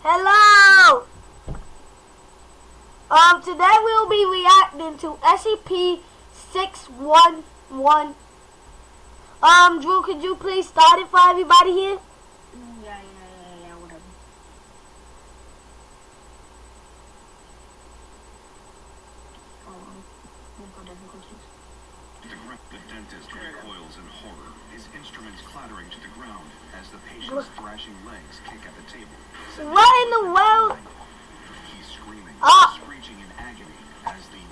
Hello! Today we'll be reacting to SCP-611. Drew, could you please start it for everybody here? Yeah, whatever. The dentist recoils in horror, his instruments clattering to the ground as the patient's thrashing legs kick at the table. What in the world? He's screaming, screeching in agony as the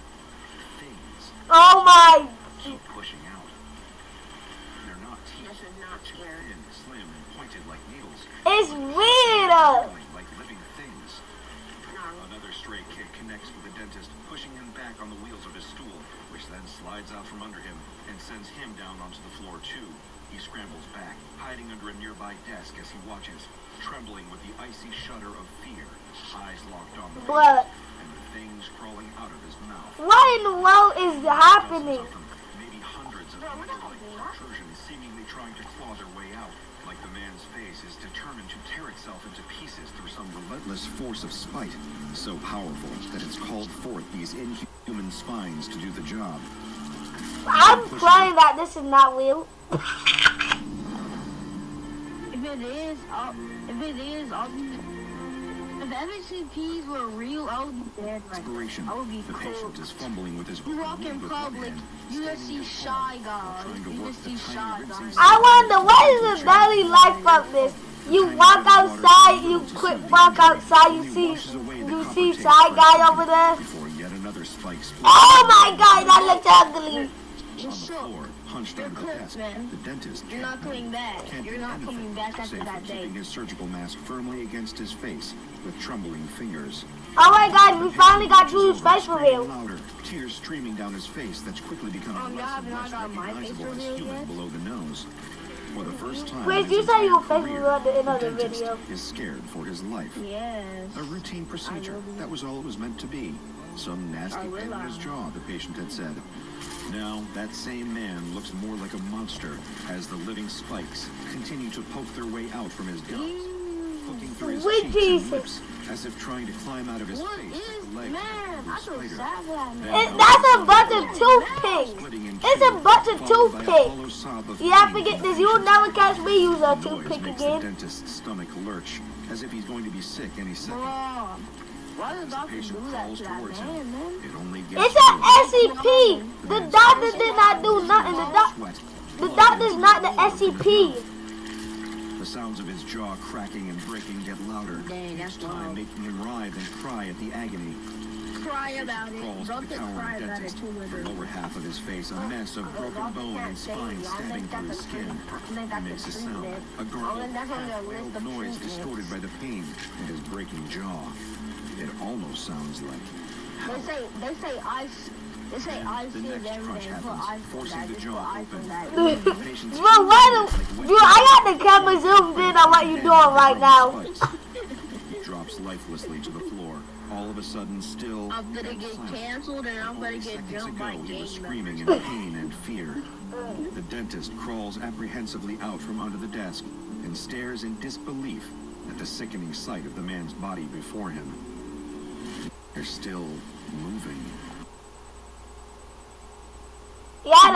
things Oh my! keep pushing out. They're not teeth. This is not scary. Thin, slim, and pointed like needles. It's weird! Wriggling like living things. Another stray kick connects with the dentist, pushing him back on the wheels of his stool, which then slides out from under him and sends him down onto the floor too. He scrambles back, hiding under a nearby desk as he watches, trembling with the icy shudder of fear, eyes locked on the What? and the things crawling out of his mouth. What in the world is happening? Dozens of them, maybe hundreds of needle-like protrusions seemingly trying to claw their way out, like the man's face is determined to tear itself into pieces through some relentless force of spite, so powerful that it's called forth these inhuman spines to do the job. I'm praying that this is not real. If SCPs were real, I would be dead right now. Inspiration. I would be The cool. patient is fumbling with his You walk in with public, one hand, you just standing see at home, shy guys. trying to You work just the see tiny shy rinsing guys. I wonder what is the daily life of this? You walk outside, you quick walk outside, you see shy guy over there. Before yet another spike splits Oh my god, that looks ugly. on the floor, hunched You're under the cooked, desk. man. The dentist You're not coming back. can't You're do not anything coming back after save for that day. keeping his surgical mask firmly against his face with trembling fingers. Oh my god, we finally got Drew's face Screaming revealed. louder, tears streaming down his face that's quickly becoming y'all less have and not less got my face recognizable as revealed human yet? below the nose. For the first time Wait, in you his said your entire face career, was at the end of the dentist video. is scared for his life. Yes. A routine procedure. That was all it was meant to be. Some nasty pain in his jaw, the patient had said. Now, that same man looks more like a monster as the living spikes continue to poke their way out from his gums, poking through his Sweet cheeks Jesus. and lips, as if trying to climb out of his What face is, like the legs man? of I a feel spider. sad for that man. That's a bunch of toothpicks. Splitting in It's a two, bunch of followed by a toothpicks. hollow sob of You have to pain get from the this. You'll patient's never mouth. catch me use a The noise toothpick makes the again. dentist's stomach lurch, as if he's going to be sick any second. Bro, why does the doctor Patient do that crawls to that towards man, him. man? It only gets It's worse. an SCP. The doctor did not do nothing. Sweat. The doctor's not the SCP. The sounds of his jaw cracking and breaking get louder, Dang, that's each time loud. making him writhe and cry at the agony. Cry about it. Crawls to Don't the cry cowering about it dentist, too the much. lower half of his face a mess of broken bone and spine stabbing through his skin. He makes a sound, a gargled, half-wailed noise distorted by the pain in his breaking jaw. It almost sounds like They say ice. They say ice the is next crunch everything. Put happens, ice on forcing that. the Just put jaw ice open. on that. The patient's Bro, what the, Drew, I got the camera zoomed in on what you doing right now. He drops lifelessly to the floor. All of a sudden, still I'm gonna and get silent. canceled and I'm gonna Only get seconds jumped by ago, he was gang screaming in members. pain and fear. The dentist crawls apprehensively out from under the desk and stares in disbelief at the sickening sight of the man's body before him. They're still moving. Yeah,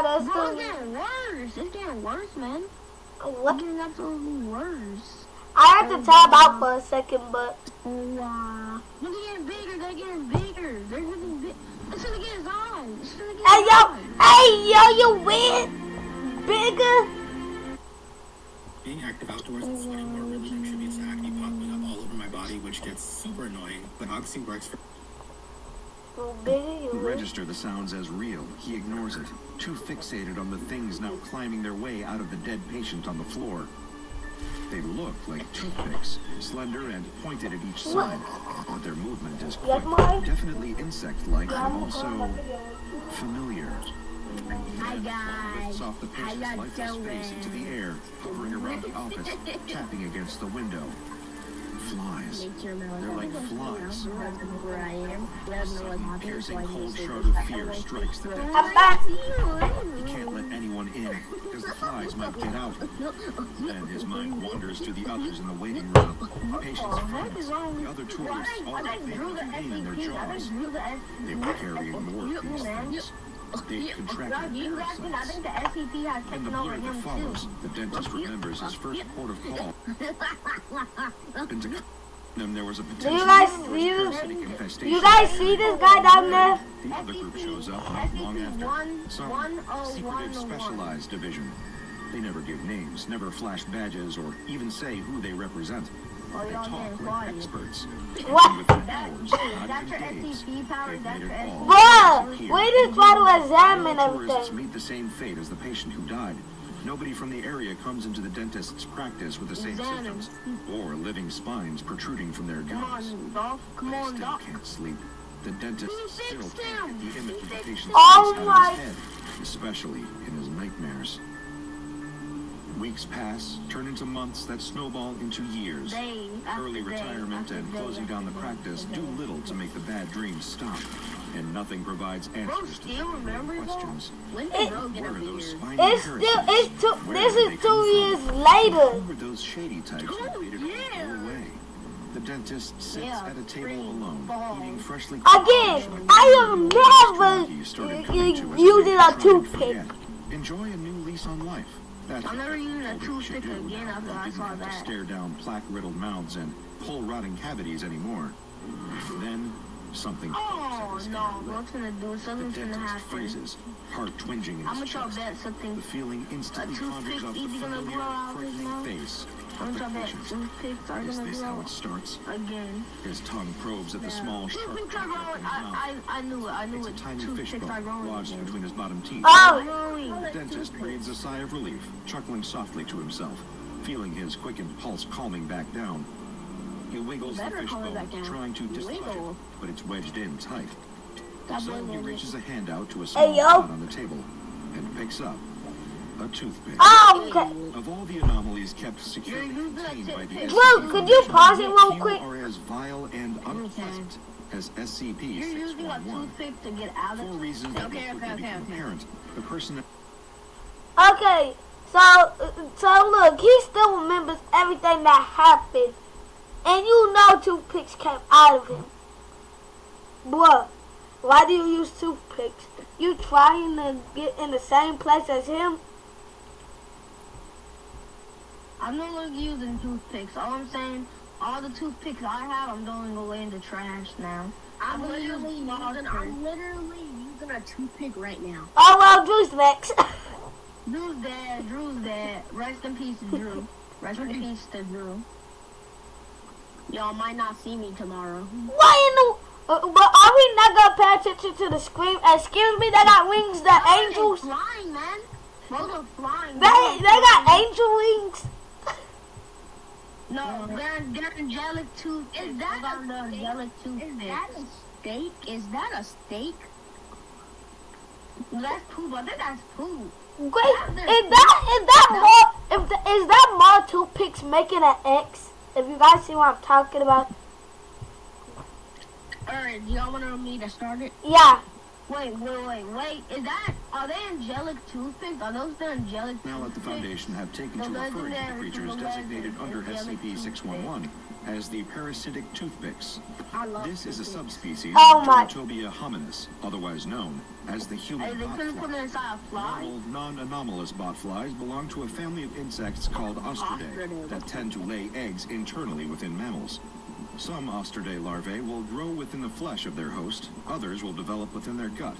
that's Bro, still. it's getting worse. It's getting worse, man. It's What? getting absolutely worse. I had to tab out for a second, but Wow. They're getting bigger. They're getting bigger. They're getting big. It's gonna get on. It's gonna get hey yo, on. you weird, bigger. Being active outdoors and sweating more really contributes to acne popping up all over my body, which gets super annoying, but Oxy works for You bigger, you To weird. register the sounds as real, he ignores it, too fixated on the things now climbing their way out of the dead patient on the floor. They look like toothpicks, slender and pointed at each side, but their movement is Yes, quick, Mom? definitely insect-like and also familiar. Hi guys. Lifts off the How patient's y'all lifeless face into the doing? air, hovering around the office, tapping against the window. Flies. They're like flies. Where I am. Let them know what's happening. Piercing So I cold can shroud of fear strikes the dentist. I'm back. He can't let anyone in because the flies might get out. Then his mind wanders to the others in the waiting room. Patients' friends, the other tourists, all the pain in their jaws. They were carrying more of these things. They contracted parasites. the SCP has In the blur that follows, the dentist remembers his first port of call. Into them, there was a potential parasitic infestation. You guys see this guy down there? The other group shows up not long after. Some secretive specialized division. They never give names, never flash badges, or even say who they represent. They talk like experts. What? And within hours, not even days, they've made it all. Bruh, we just try to examine All tourists everything. meet the same fate as the patient who died. Nobody from the area comes into the dentist's practice with the same symptoms, or living spines protruding from their gums. Come They on, still Doc. can't sleep. The dentist still can't get the image of the patient's Oh face out my- of his head, especially in his nightmares. Weeks pass, turn into months that snowball into years. Early retirement and closing down the practice do little to make the bad dreams stop, and nothing provides answers to the real questions. When It- bro get Where up are those here? spiny It's still, parasites? it's two, Where this did is they 2 come from? years later. Who were those shady types who waited for them to go away? The dentist sits at a table alone, eating freshly cooked Again, fish. I am never He started coming to as using way a to try and toothpick. forget. Enjoy a new lease on life. That's I'm what never using a older toothpick should do. again after They I didn't saw have to that. stare down plaque-riddled mouths and pull-rotting cavities anymore. Then something Oh pops at his no, lip. what's gonna do? The Something's gonna dentist happen. freezes, heart twinging in How his much y'all chest. bet something? The feeling instantly A toothpick conjures up the easy gonna familiar, blow out his frightening mouth? face How of much the y'all bet patient. toothpicks are Is gonna this blow how it starts? again? His tongue probes at the small, sharp Toothpicks are crack growing. in his mouth. I knew it. I knew It's a it. tiny Toothpicks fishbone are growing lodged again. between his bottom teeth. Oh, Growing. The dentist breathes a sigh of relief, chuckling softly to himself, feeling his quickened pulse calming back down. He wiggles the Better calm it back fishbone, down. trying to dislodge it, Wiggle. but it's wedged in tight. That So boy he will reaches a hand out to a Hey, small yo. pot on the table and picks up a toothpick. okay. Of all the anomalies kept securely You're using a contained by the toothpick. SCP Drew, could you pause it real few quick? are as vile and unpleasant as You're using a SCP-611. toothpick to get out For of reasons that Okay, will quickly become apparent, the person Okay, so look, he still remembers everything that happened. And you know toothpicks came out of him. Bruh, why do you use toothpicks? You trying to get in the same place as him? I'm no longer using toothpicks. All I'm saying, all the toothpicks I have, I'm throwing away in the trash now. I'm literally using a toothpick right now. Oh well, Drew's next. Drew's dead. Drew's dead. Rest in peace, Drew. Rest in peace to Drew. Y'all might not see me tomorrow. Why in the... but are we not gonna pay attention to the screen? Excuse me, they got wings, the angels. Flying, man. Those are flying. They got angel wings. No, they're angelic toothpicks. Is that Those are the a steak? angelic Is toothpicks. that a steak? Is that a steak? That's poop. I think that's poop. Wait, is that more toothpicks making an X? If you guys see what I'm talking about. Alright, do y'all want me to start it? Yeah. Wait. Are they angelic toothpicks? Are those the angelic now at the toothpicks? Foundation have taken to referring to the legendary creatures from the designated legend, under angelic SCP-611 as the parasitic toothpicks. I love This is a toothpicks. subspecies Oh of my- Dermatobia hominis, otherwise known as the Hey, human they couldn't put it botfly. inside a fly. Normal, non-anomalous botflies belong to a family of insects called Ostridae Ostridae. that tend to lay eggs internally within mammals. Some Ostridae larvae will grow within the flesh of their host, others will develop within their gut.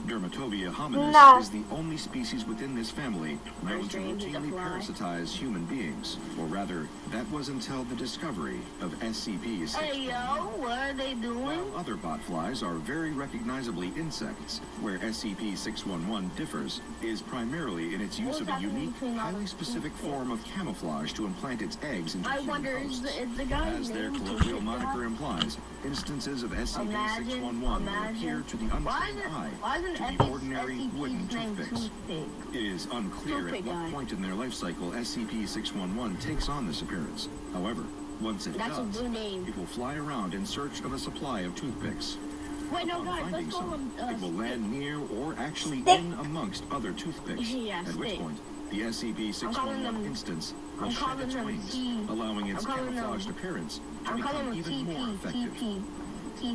Dermatobia hominis No. is the only species within this family known to strange is a routinely fly. parasitize human beings. Or rather, that was until the discovery of SCP-611. Hey, yo, what are they doing? While other botflies are very recognizably insects, where SCP-611 differs is primarily in its use of a unique, highly specific form of camouflage to implant its eggs into I human wonder, hosts. is the guy As their named colloquial Toothpick moniker Guy? implies, instances of SCP-611 will appear to the Why untrained isn't eye to SCP's be ordinary wooden named toothpicks. Toothpick? It is unclear at Toothpick what guy. point in their life cycle SCP-611 takes on this appearance. However, Once it That's a does, good name. it will fly around in search of a supply of toothpicks. Wait, no, Upon guys, finding let's call some, him, it will land near or actually Stick. in amongst other toothpicks, Yeah, at which stick. point the SCP-611 calling them- instance will I'm shed calling its them wings, T- allowing its I'm calling them- camouflaged appearance to I'm calling become them even more effective. TP.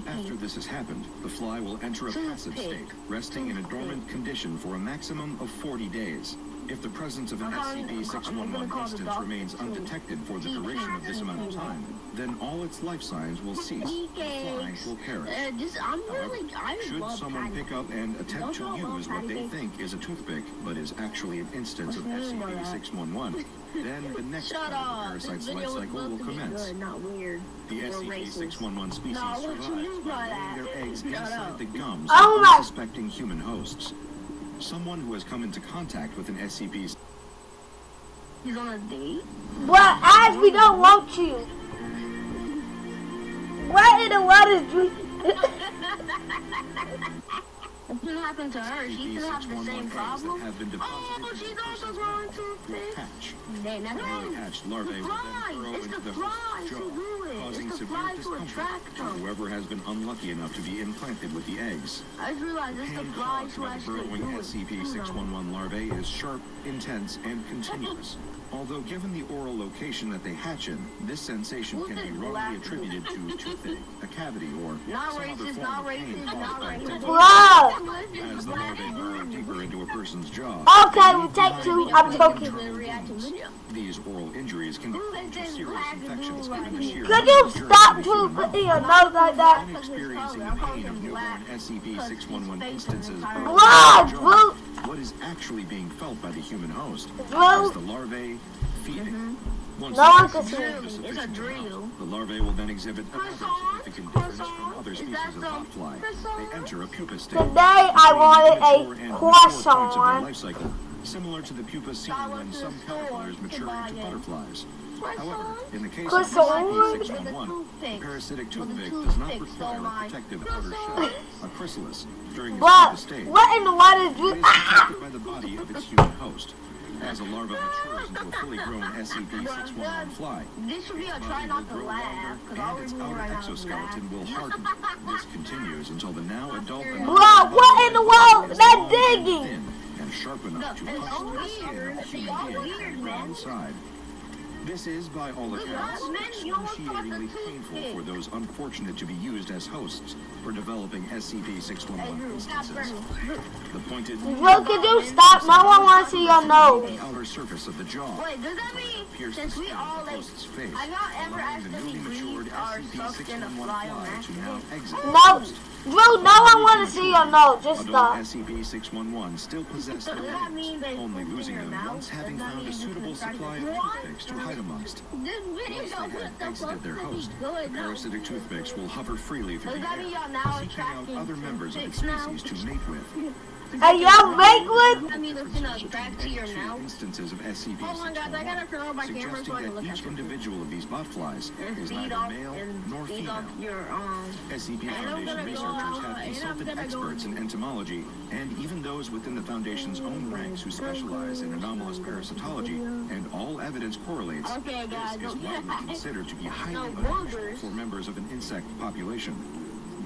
After this has happened, the fly will enter a passive Toothpick. state, resting in a dormant condition for a maximum of 40 days. If the presence of an I'm gonna SCP-611 call the instance doctor remains too. undetected for the duration of this amount of time, then all its life signs will cease. The fly will perish. I Should love someone patty. pick up and attempt to Don't you love use what patty they cake? think is a toothpick, but is actually an instance of What's the name of that? SCP-611, then the next Shut part of the up. parasite's This life video was cycle will supposed to be commence. good, not weird. The Or racist. SCP-611 species No, what you survives mean by by laying that? their eggs Shut inside up. the gums Oh of my- unsuspecting human hosts. Someone who has come into contact with an SCP He's on a date? Well, as we don't want you. What in the world is What's gonna happen to her? She still have the same SCP-611 eggs that problem? have been Oh, deposited she's in the also person's growing mouth will toothpicks. hatch. Then that's Newly hatched larvae will then burrow It's into the the flies host's who jaw, do it. causing It's the severe flies who discomfort attract to them. whoever has been unlucky enough to be implanted with the eggs. I just realized it's the Pain flies caused who by the actually burrowing do it. SCP-611 larvae is sharp, intense, and continuous. Although given the oral location that they hatch in, this sensation Who's can be this wrongly black attributed to toothache, a cavity, or Not some other racist, form not of pain racist, caused not by a racist. dental Bro. as the larvae burrow deeper into a person's jaw. Okay, we take two. I'm joking. These oral injuries can be Who due is to this serious black infections dude given the right sheer Could you nature stop of the human mouth. putting your nose like that? When experiencing the I'm calling pain him of newborn black SCP-611 because he's instances facing burrowing Bro, into the jaw, Drew. what is actually being felt by the human host Drew. is the larvae feeding. Once No the one eggs can are see consumed it. a It's a sufficient drill. amount, the larvae will then exhibit another Croissant? significant difference from Croissant? other Is species that of some botfly. croissant? They enter a pupa state. Today I wanted Mature a and mature points of their croissant. life cycle, similar to the pupa seen I went when to some the store caterpillars to mature buy into it. butterflies. However, Croissant? in the case of Croissant? SCP-611, the Toothpicks. parasitic Well, the toothpick does not toothpicks require don't a mind. protective outer shell, a chrysalis, during its But pupa stage. what in the world is It Drew? is protected by the body of its human host. As a larva matures into a fully grown SCP-611 fly, This should be a its try body not will to grow laugh, longer because all and its we're doing outer right now is exoskeleton will laugh. harden. This continues until the now adult and Bro, what in the world? is They're long and digging. thin and sharp enough to No, it's cut all through the skin of weird. a It's human all being weird, from man. inside. This is, by all accounts, man, you almost got the excruciatingly painful toothpick. for those unfortunate to be used as hosts for developing Hey, SCP-611 Drew, stop instances. burning. The pointed Drew, could you stop? No one wants to see your nose. the outer surface of the jaw. Wait, does that mean Pierce since the we skin all of the like, host's face, have y'all ever allowing the accidentally newly matured breathed or sucked in a SCP-611 fly on fly to now accident? exit the No, host. Drew, no one wants to see your nose. Just Although stop. SCP-611 still possessed Does their that mean legs, they only pooped in losing your them mouth? once having Does that found a mean you suitable can supply of What? toothpicks to hide amongst. This video Once they have what the exited fuck their could be host, good? the parasitic toothpicks will hover freely through Does the that mean air, y'all now seeking out attracting other members of its toothpicks now? species to mate with. Hey, y'all make one? I mean, it's gonna attract to your Two mouth. instances of Hold on, guys, I gotta SCP-611, turn on my camera suggesting so I can that look at each individual of these botflies and is feed neither off male nor and feed female. off your SCP And I'm Foundation gonna go researchers out, have and I'm consulted gonna go- experts in entomology and even those within the Foundation's own ranks who specialize in anomalous parasitology, and all evidence correlates. Okay, guys, This is widely considered to be highly No unusual boogers. for members of an insect population.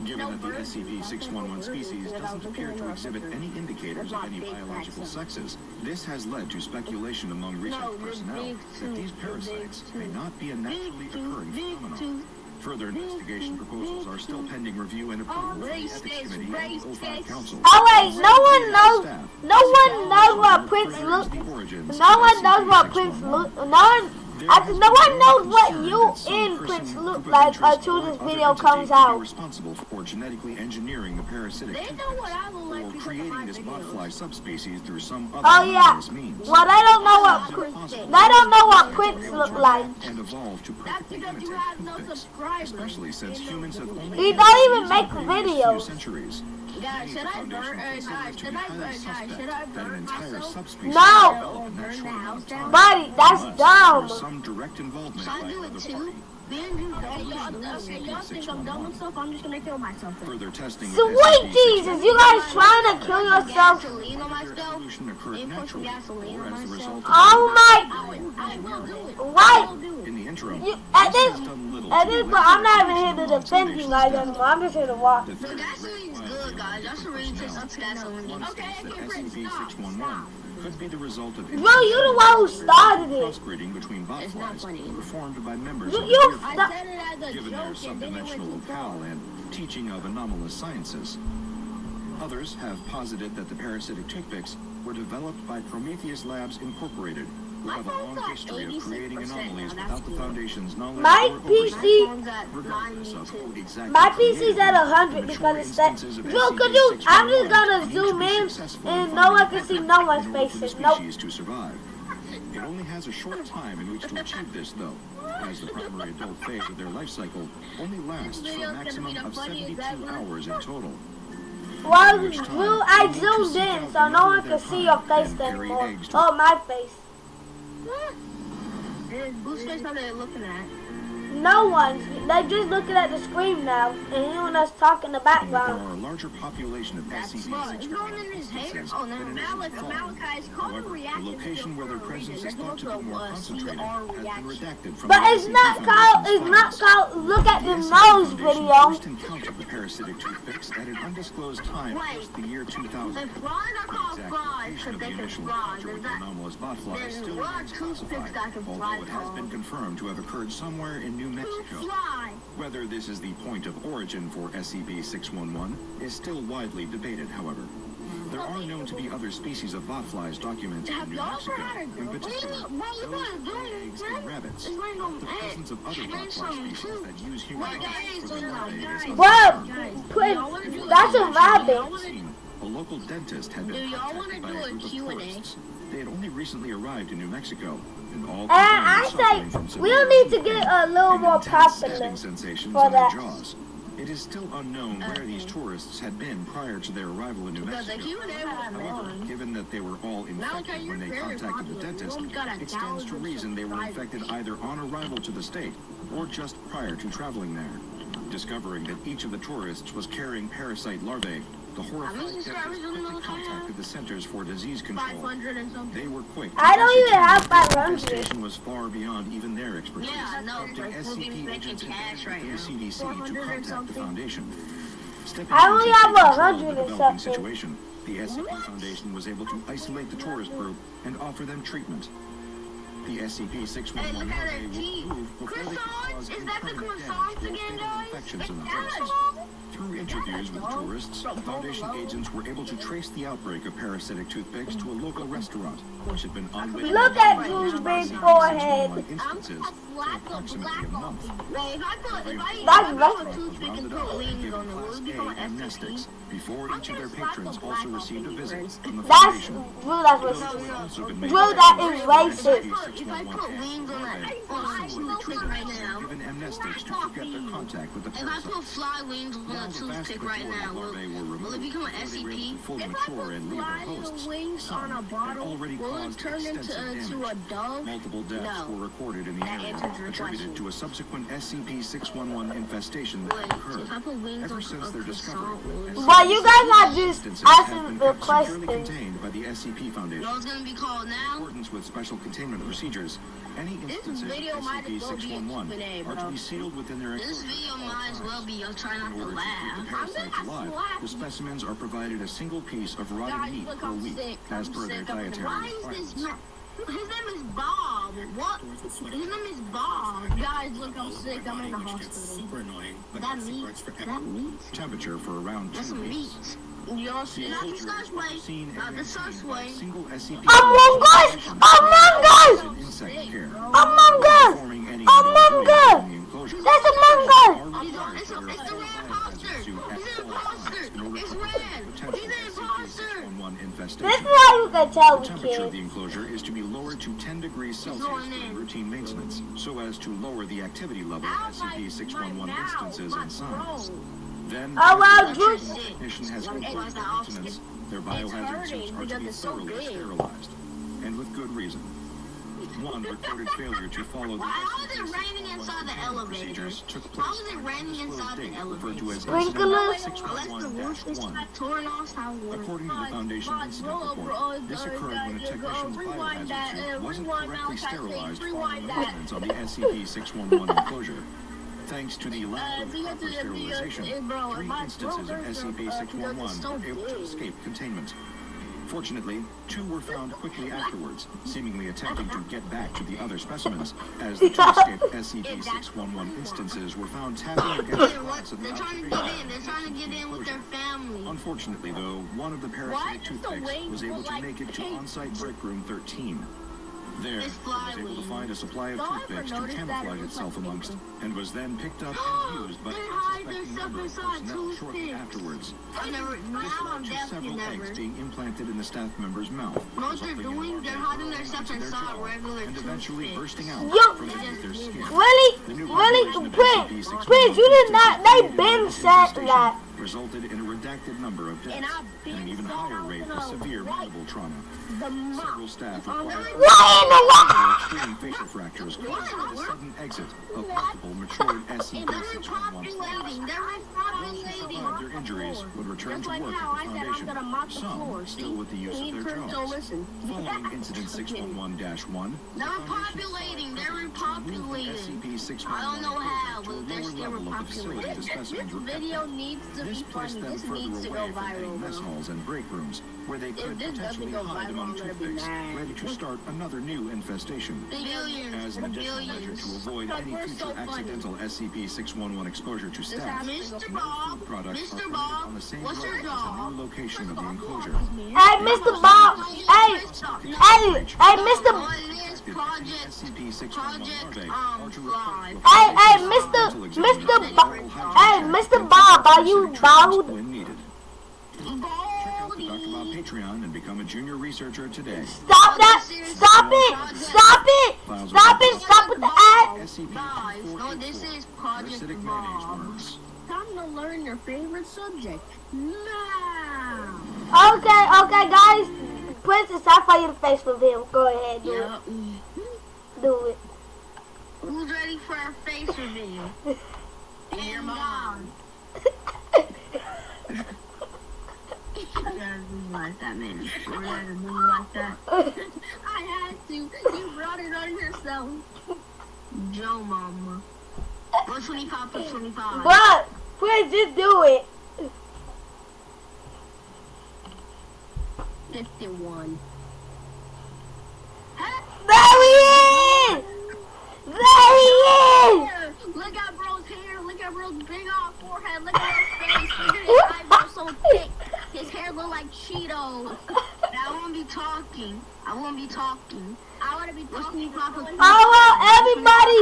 Given that the SCP-611 species doesn't appear to exhibit any indicators of any biological sexes, this has led to speculation among research No, the personnel big that these tooth, the parasites big may tooth. not be a naturally occurring phenomenon. Further investigation proposals are still pending review and approval from the race Ethics case, Committee race and the case. O5 Council. Oh wait, no one knows what Prince look. No one knows what Prince look. No one knows what you in Prince look like until this video comes out. Responsible for genetically engineering the parasitic They know what I look like or because of my creating this videos. botfly subspecies through some other Oh yeah. anomalous means. Well, they don't know what Prince look like. And evolve to That's perfectly because you imitate have no toothpicks, subscribers. especially since humans have only He been don't even make for the previous few videos. centuries. Guys, should I burn? Guys, Should I that an burn entire myself? subspecies No. develop in that Burn the short amount house of down? time, Buddy, that's unless dumb. there's some direct involvement Should I by do another it too? party. Okay, y'all think I'm dumb and stuff? I'm just gonna kill myself. then. Further testing with Sweet Jesus, you guys trying to kill yourself? Gasoline on myself. evolution occurred They put some naturally, gasoline or on as the myself. result of Oh my, I will do it. what? I will do it. in the interim, At this this, has done little at to this point, lessen I'm not the even here to national defend you guys anymore. I'm just here to watch. The The gasoline's good, guys. Y'all should really take some gasoline. Okay, SCP-611 could be the result of Bro, you the one who started it. crossbreeding between It's not botflies funny. performed by members You- of the you- deer I family, said it as a given their joke and then it went subdimensional too far. locale and teaching of anomalous sciences. Others have posited that the parasitic toothpicks were developed by Prometheus Labs Incorporated, who My have a phone's long at history of creating 86% anomalies now, without that's the good. Foundation's knowledge My or PC oversight. phone's at Regardless of 92. who exactly My created PC's them, at 100 the because mature it's that. instances of Bro, could you? I'm just SCP-611 gonna need zoom to be in successful and in no one finding can see an no one's in order for the faces. Nope. species to survive. It only has a short time in which to achieve this, though, as the primary adult phase of their life cycle only lasts for a maximum of 72 hours in total. Well, Drew, I zoomed in so no one can see your face anymore. Oh, my face. Whose face are they looking at? No one's. They just looking at the screen now and hearing us talk in the There background. are a larger population of It's SCP-611 going in his hair. instances Oh, than never initially mind. thought. Malachi's However, the location where their presence is thought to be more concentrated has been redacted from But the it's not SCP called. Foundation's It's not files. called. Look at the SCP nose Foundation video. first encountered the parasitic toothpicks at an undisclosed time Wait. post the year 2000. If flies are called Exact flies location because of they the can initial fly, encounter with the then anomalous botflies then still what are remains toothpicks classified, that can although fly it has been called? confirmed to have occurred somewhere in New Mexico. fly. Whether this is the point of origin for SCP-611 is still widely debated, however. There are known to be other species of botflies documented in New Mexico, in particular those that lay eggs in rabbits. The presence of other botfly species that use human eggs for their larvae is Whoa! unconfirmed. Put, that's a rabbit. Scene, a local dentist had been Do y'all wanna contacted by do a a group of Q&A? tourists. They had only recently arrived in New Mexico, and all And I say we'll need to get a little more popular sensations for in their that. jaws. It is still unknown where these tourists had been prior to their arrival in New Because the Mexico. Q&A was However, on. given that they were all infected when they contacted the dentist, it stands to reason they were infected either on arrival to the state or just prior to traveling there. Discovering that each of the tourists was carrying parasite larvae, the horrified dentist quickly contacted the Centers for Disease Control. 500 and something. They were quick to I don't even have ascertain that 500. the infestation was far beyond even their expertise. Yeah, I know. Prompting Like, we'll be SCP making agents cash in right the now. CDC to 400 or contact the something. Foundation. Stepping I only in to have take control of 100 the and developing something. situation, the SCP Foundation was able to isolate the tourist group and offer them treatment. The SCP-611 Hey, look at larvae that were teeth. removed before they could Croissants? cause Is that the permanent damage croissants or again, fatal guys? infections in the Yes. host. Through interviews with tourists, Foundation agents were able to trace the outbreak of parasitic toothpicks to a local restaurant, which had been unwittingly Look at exposed Drew's to big SCP-611 forehead. instances for approximately a month. Wait, if I That's eat right. a toothpick and Rounded put up and wings given on it, will Class it become A an FTP? amnestics before each of their patrons also received a visit from the That's Foundation. Drew. That's Those racist. who had also been made Drew, that aware is of racist. If I put wings on that, larvae, smoke it right now. given amnestics to forget their contact with the If I parasite. put fly wings on While a the vast toothpick right majority now, of larvae were will removed it become an before they reached SCP? fully If I mature and put leave their flies hosts, or wings some on a had bottle, already will it caused turn extensive into a damage. dove? Multiple deaths No. were recorded in the That area, answers your attributed question. to a subsequent SCP-611 infestation that Wait, had occurred. if I put wings Ever on since a their discovery, croissant, will it- Well, you guys are just instances have asking been the kept securely questions. contained by the SCP Foundation. You know what it's gonna be called In now? accordance with special containment procedures, any instances of video might as well be a SCP-611 Q&A, are to bro. be sealed within their This enclosure video at all might as well times. be y'all trying not In to order to keep the laugh. parasites alive, slap the specimens are provided a single piece of rotted Guys, meat look, per I'm week, sick. as I'm per their sick. I'm dietary Why is this requirements. man? His name is Bob. What? His name is Bob. Guys, look, I'm sick. I'm in the Which gets hospital. super annoying, but That that's meat. works for That meat. Temperature for around That's 2 some weeks. meat. Y'all The see, not the enclosure such way, is seen not and the such maintained by a way. single SCP Among Us! Among Us! and insect care. Among Us! Performing any Among indoor Us! duties in the enclosure. That's Among Us! Are required It's to a wear red full imposter. biohazard suit at He's an all times imposter. in order It's to red. prevent potential He's an imposter. SCP-611 infestation. This is how you can tell The we temperature of kids. the enclosure is to be lowered to 10 degrees Celsius going during in. routine maintenance, so as to lower the activity level of SCP-611 instances and signs. Then, Oh, well, after the Drew- actual technician has completed like their that. maintenance, their biohazard suits hurting are to because be it's so thoroughly big. sterilized, and with good reason. One recorded failure to follow the How is it raining inside the elevator? procedures took place How is it on raining a inside the date referred elevator? to as Sprinklers? incident Unless the roof is 611-1. torn off, how it works. According to the Foundation incident report, this occurred when a technician's biohazard suit wasn't correctly sterilized following maintenance on the SCP-611 enclosure. Thanks to the lack of proper sterilization, 3 instances of SCP-611 were able to escape containment. Fortunately, 2 were found quickly afterwards, seemingly attempting to get back to the other specimens, as the 2 escaped SCP-611 instances were found tapping against the walls of the They're trying to observation get in. They're trying to get in with their family. Unfortunately, though, one of the parasitic toothpicks was able to make it to on-site break room 13. There, it was able to find a supply of toothpicks to camouflage itself amongst, and was then picked up and used by They a hide unsuspecting themselves member of inside personnel shortly toothpicks. afterwards. I never. This Now I'm led to definitely several eggs never. being implanted in the staff member's mouth, What they're resulting in doing, larvae they're hiding growing themselves into their inside jaw, regular and eventually toothpicks. bursting out Yo, from beneath their skin. Really, Prince, you did not, they been said that. Resulted in a redacted number of deaths And I've and an been even said higher I was rate of gonna severe write mandible trauma. The mouth. Several staff required What in the world? extreme facial fractures caused by the sudden exit of multiple matured And they're SCP-611 repopulating. They're Those who repopulating. survived their injuries would return to work at the Foundation, some still with the use of their jobs. Following Incident 611-1, They're repopulating. They're repopulating. I don't know how, but they're still repopulating. This video needs to be This placed funny. them This further needs to go away from any viral, mess bro. halls and break rooms, where they could this potentially doesn't go hide viral, among I'm gonna be toothpicks, mad. ready to start another new infestation. Billions. As an additional measure Billions. to avoid any We're future so funny. accidental SCP-611 exposure to staff, Mr. no Bob, food products are Mr. permitted Bob, on the same what's floor your as the job? new location of the enclosure. Hey, Mr. Bob. Hey, Mr. Oh, it is Project SCP-611 Fly. Hey, Mr. Bob, are you bald? when needed. Check out the Dr. Bob Patreon and become a junior researcher today. Stop that! Stop it! Stop it! Stop it! Stop with the ad! Guys, no, this is Project Parasitic mayonnaise Bob. worms. Time to learn your favorite subject. Now. Okay, guys. Princess, I fight you the face reveal. Go ahead, do it. Yep. Do it. Who's ready for a face reveal? Your mom. You gotta move like that, man. You gotta move like that. I had to. You brought it on yourself. Joe Mama. 125 plus 25. But, Prince, just do it. 51. There he is! There he is! Look at bro's hair. Look at bro's big old forehead. Look at his face. Look at his eyebrows so thick. His hair look like Cheetos. I won't be talking. I won't be talking. I want to be talking about Oh, well, everybody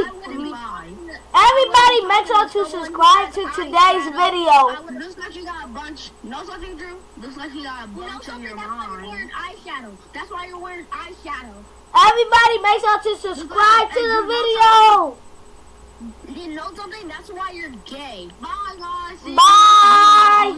make sure to subscribe to today's video. Looks like you got a bunch. Know something, Drew? Looks like you got a You know bunch on something? your That's why you're mind. wearing eyeshadow. That's why you're wearing eyeshadow. Everybody make sure to subscribe to the video. You know something? That's why you're gay. Bye, guys. See you. Bye.